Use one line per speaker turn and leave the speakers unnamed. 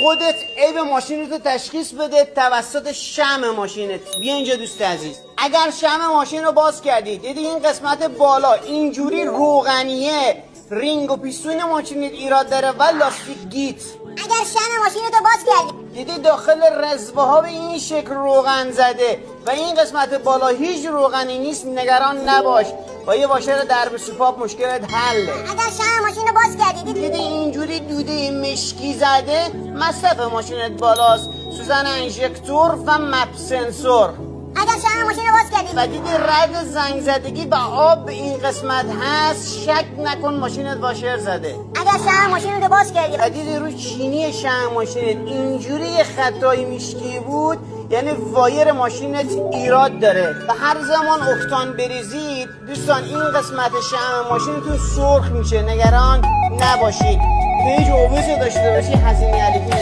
خودت عیب ماشینت رو تشخیص بده توسط شمع ماشینت. بیا اینجا دوست عزیز. اگر شمع ماشین رو باز کردی دیدی این قسمت بالا اینجوری روغنیه، رینگ و پیستون ماشینت ایراد داره و لاستیک گیت.
اگر شمع ماشین رو باز کردی
دیدی داخل رزبه ها به این شکل روغن زده و این قسمت بالا هیچ روغنی نیست، نگران نباش، با یه واشر درب سوپاپ مشکلت حله.
اگر شمع ماشین رو باز کردی
دیدی اینجوری دوده مشکی زده، مصرف ماشینت بالاست، سوزن انژکتور و مپ سنسور.
اگر شمع ماشین رو باز کردی
و دیدی رد زنگ زدگی و آب این قسمت هست، شک نکن ماشینت واشر زده.
اگر شمع ماشین رو باز کردی
و دیدی رو چینی شمع ماشینت اینجوری خطای مشکی بود، یعنی وایر ماشینت ایراد داره و هر زمان اکتان بریزید دوستان این قسمت شمع ماشینتون سرخ میشه، نگران نباشید. پیج اوبس داشته باشی هزینه علیکی